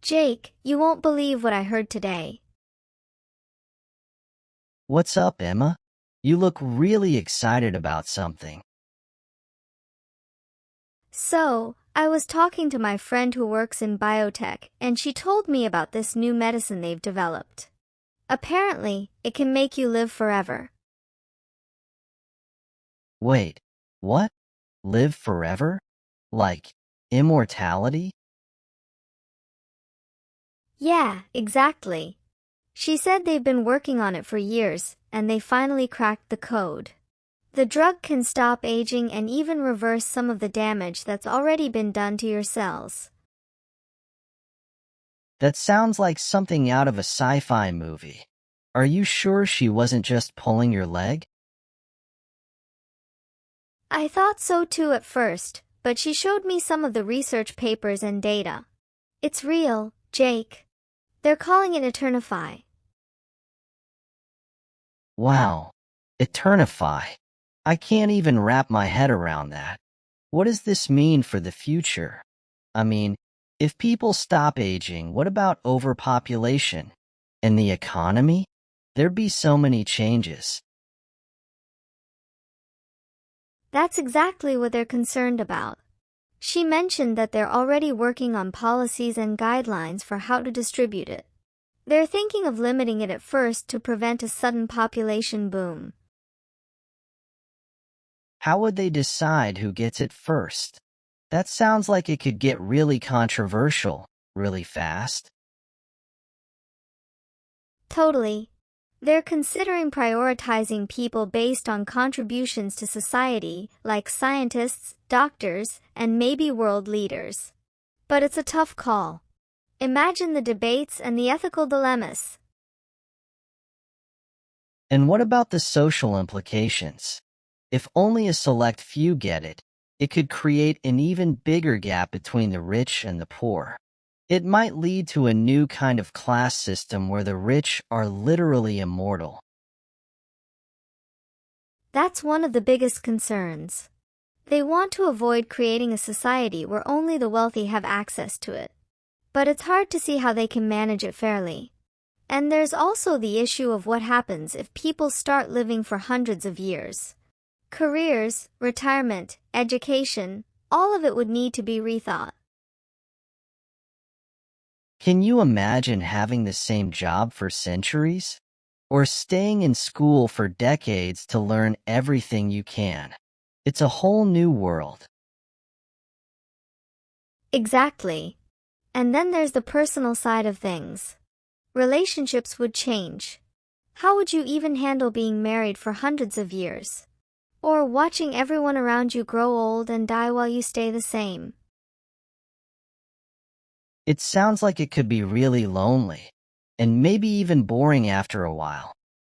Jake, you won't believe what I heard today. What's up, Emma? You look really excited about something. So, I was talking to my friend who works in biotech, and she told me about this new medicine they've developed. Apparently, it can make you live forever. Wait, what? Live forever? Like immortality? Yeah, exactly. She said they've been working on it for years, and they finally cracked the code. The drug can stop aging and even reverse some of the damage that's already been done to your cells. That sounds like something out of a sci-fi movie. Are you sure she wasn't just pulling your leg? I thought so too at first, but she showed me some of the research papers and data. It's real, Jake. They're calling it Eternify. Wow. Eternify. I can't even wrap my head around that. What does this mean for the future? I mean, if people stop aging, what about overpopulation? And the economy? There'd be so many changes. That's exactly what they're concerned about. She mentioned that they're already working on policies and guidelines for how to distribute it. They're thinking of limiting it at first to prevent a sudden population boom. How would they decide who gets it first? That sounds like it could get really controversial, really fast. Totally. They're considering prioritizing people based on contributions to society, like scientists, doctors, and maybe world leaders. But it's a tough call. Imagine the debates and the ethical dilemmas. And what about the social implications? If only a select few get it, it could create an even bigger gap between the rich and the poor. It might lead to a new kind of class system where the rich are literally immortal. That's one of the biggest concerns. They want to avoid creating a society where only the wealthy have access to it. But it's hard to see how they can manage it fairly. And there's also the issue of what happens if people start living for hundreds of years. Careers, retirement, education, all of it would need to be rethought. Can you imagine having the same job for centuries? Or staying in school for decades to learn everything you can? It's a whole new world. Exactly. And then there's the personal side of things. Relationships would change. How would you even handle being married for hundreds of years? Or watching everyone around you grow old and die while you stay the same? It sounds like it could be really lonely, and maybe even boring after a while.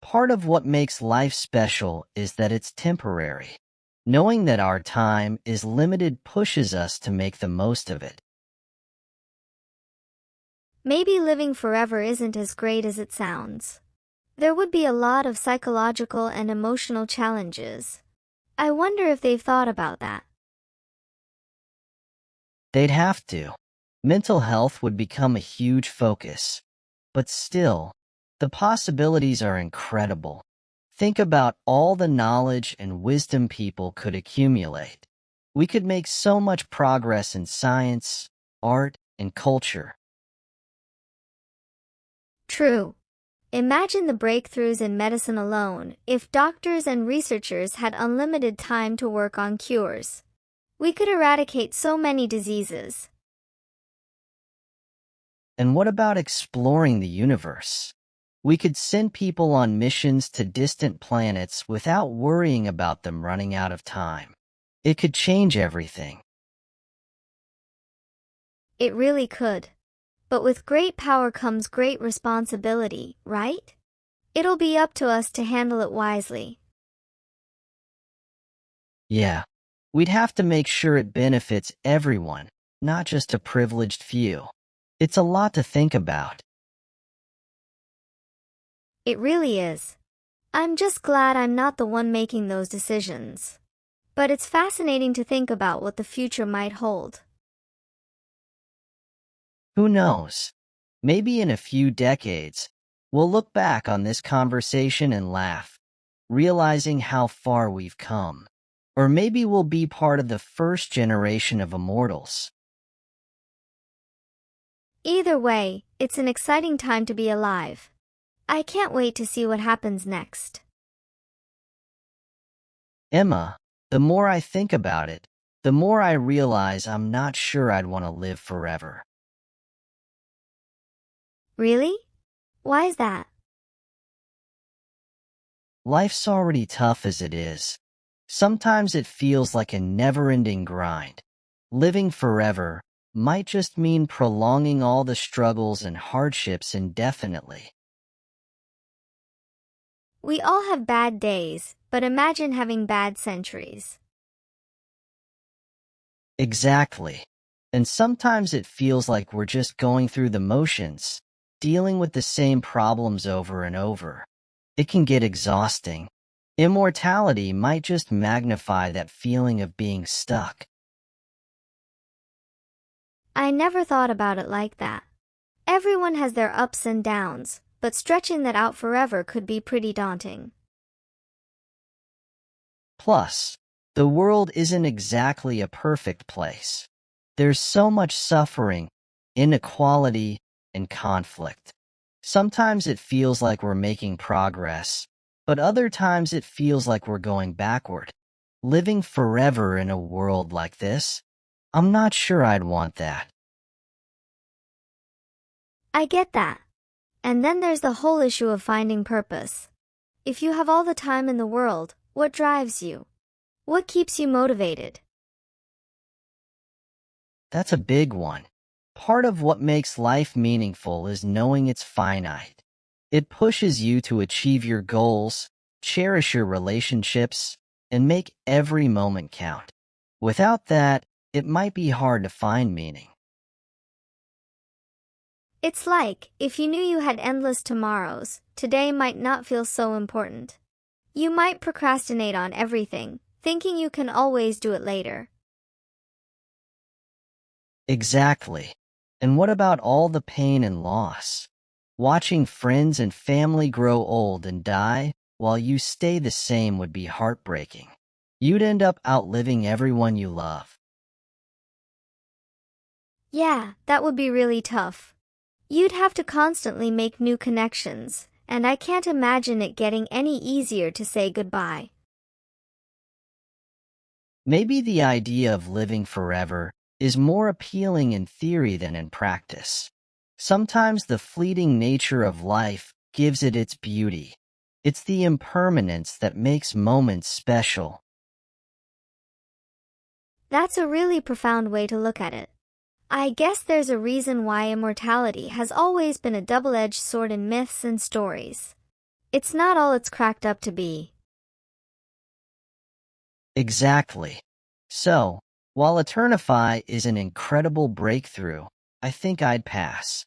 Part of what makes life special is that it's temporary. Knowing that our time is limited pushes us to make the most of it. Maybe living forever isn't as great as it sounds. There would be a lot of psychological and emotional challenges. I wonder if they've thought about that. They'd have to. Mental health would become a huge focus. But still, the possibilities are incredible. Think about all the knowledge and wisdom people could accumulate. We could make so much progress in science, art, and culture. True. Imagine the breakthroughs in medicine alone if doctors and researchers had unlimited time to work on cures. We could eradicate so many diseases. And what about exploring the universe? We could send people on missions to distant planets without worrying about them running out of time. It could change everything. It really could. But with great power comes great responsibility, right? It'll be up to us to handle it wisely. Yeah, we'd have to make sure it benefits everyone, not just a privileged few. It's a lot to think about. It really is. I'm just glad I'm not the one making those decisions. But it's fascinating to think about what the future might hold. Who knows? Maybe in a few decades, we'll look back on this conversation and laugh, realizing how far we've come. Or maybe we'll be part of the first generation of immortals. Either way, it's an exciting time to be alive. I can't wait to see what happens next. Emma, the more I think about it, the more I realize I'm not sure I'd want to live forever. Really? Why is that? Life's already tough as it is. Sometimes it feels like a never-ending grind. Living forever might just mean prolonging all the struggles and hardships indefinitely. We all have bad days, but imagine having bad centuries. Exactly. And sometimes it feels like we're just going through the motions, dealing with the same problems over and over. It can get exhausting. Immortality might just magnify that feeling of being stuck. I never thought about it like that. Everyone has their ups and downs, but stretching that out forever could be pretty daunting. Plus, the world isn't exactly a perfect place. There's so much suffering, inequality, and conflict. Sometimes it feels like we're making progress, but other times it feels like we're going backward. Living forever in a world like this, I'm not sure I'd want that. I get that. And then there's the whole issue of finding purpose. If you have all the time in the world, what drives you? What keeps you motivated? That's a big one. Part of what makes life meaningful is knowing it's finite. It pushes you to achieve your goals, cherish your relationships, and make every moment count. Without that, it might be hard to find meaning. It's like, if you knew you had endless tomorrows, today might not feel so important. You might procrastinate on everything, thinking you can always do it later. Exactly. And what about all the pain and loss? Watching friends and family grow old and die while you stay the same would be heartbreaking. You'd end up outliving everyone you love. Yeah, that would be really tough. You'd have to constantly make new connections, and I can't imagine it getting any easier to say goodbye. Maybe the idea of living forever is more appealing in theory than in practice. Sometimes the fleeting nature of life gives it its beauty. It's the impermanence that makes moments special. That's a really profound way to look at it. I guess there's a reason why immortality has always been a double-edged sword in myths and stories. It's not all it's cracked up to be. Exactly. So, while Eternify is an incredible breakthrough, I think I'd pass.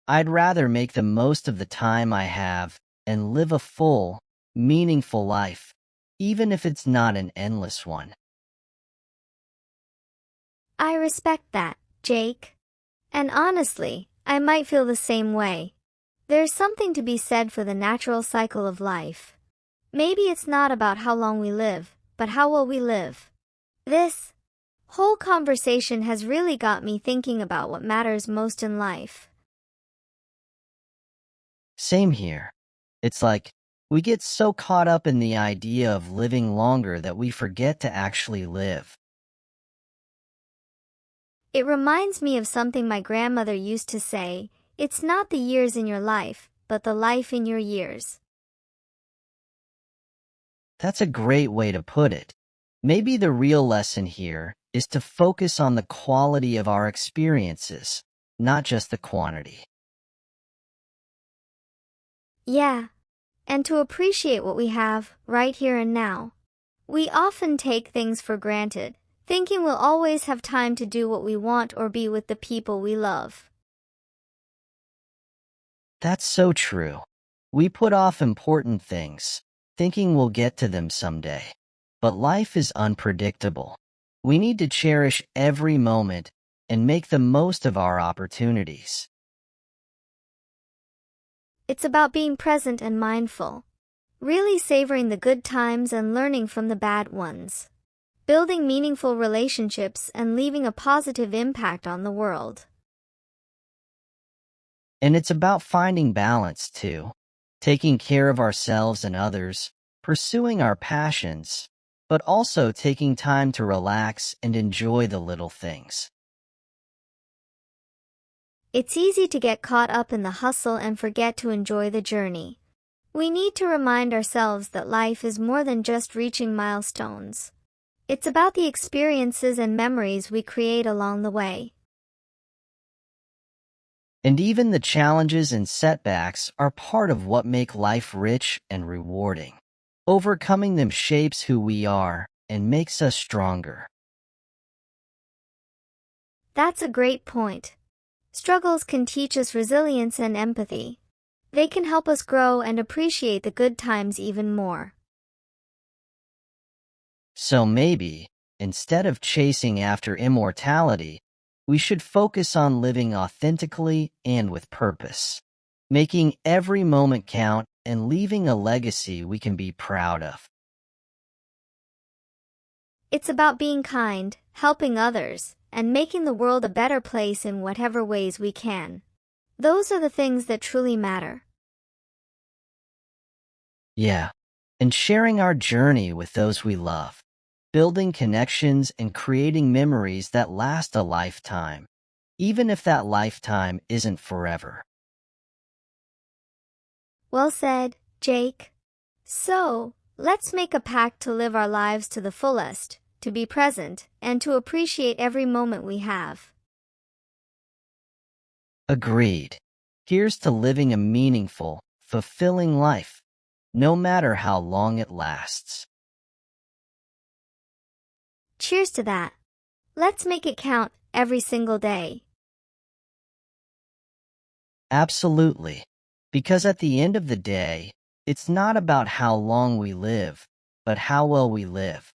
I'd rather make the most of the time I have and live a full, meaningful life, even if it's not an endless one. I respect that, Jake. And honestly, I might feel the same way. There's something to be said for the natural cycle of life. Maybe it's not about how long we live, but how well we live. This whole conversation has really got me thinking about what matters most in life. Same here. It's like, we get so caught up in the idea of living longer that we forget to actually live. It reminds me of something my grandmother used to say, it's not the years in your life, but the life in your years. That's a great way to put it. Maybe the real lesson here is to focus on the quality of our experiences, not just the quantity. Yeah. And to appreciate what we have, right here and now. We often take things for granted, thinking we'll always have time to do what we want or be with the people we love. That's so true. We put off important things, thinking we'll get to them someday. But life is unpredictable. We need to cherish every moment and make the most of our opportunities. It's about being present and mindful, really savoring the good times and learning from the bad ones, building meaningful relationships and leaving a positive impact on the world. And it's about finding balance too, taking care of ourselves and others, pursuing our passions, but also taking time to relax and enjoy the little things. It's easy to get caught up in the hustle and forget to enjoy the journey. We need to remind ourselves that life is more than just reaching milestones. It's about the experiences and memories we create along the way. And even the challenges and setbacks are part of what make life rich and rewarding. Overcoming them shapes who we are and makes us stronger. That's a great point. Struggles can teach us resilience and empathy. They can help us grow and appreciate the good times even more. So maybe, instead of chasing after immortality, we should focus on living authentically and with purpose, making every moment count and leaving a legacy we can be proud of. It's about being kind, helping others, and making the world a better place in whatever ways we can. Those are the things that truly matter. Yeah, and sharing our journey with those we love, building connections and creating memories that last a lifetime, even if that lifetime isn't forever. Well said, Jake. So, let's make a pact to live our lives to the fullest, to be present, and to appreciate every moment we have. Agreed. Here's to living a meaningful, fulfilling life, no matter how long it lasts. Cheers to that. Let's make it count every single day. Absolutely. Because at the end of the day, it's not about how long we live, but how well we live.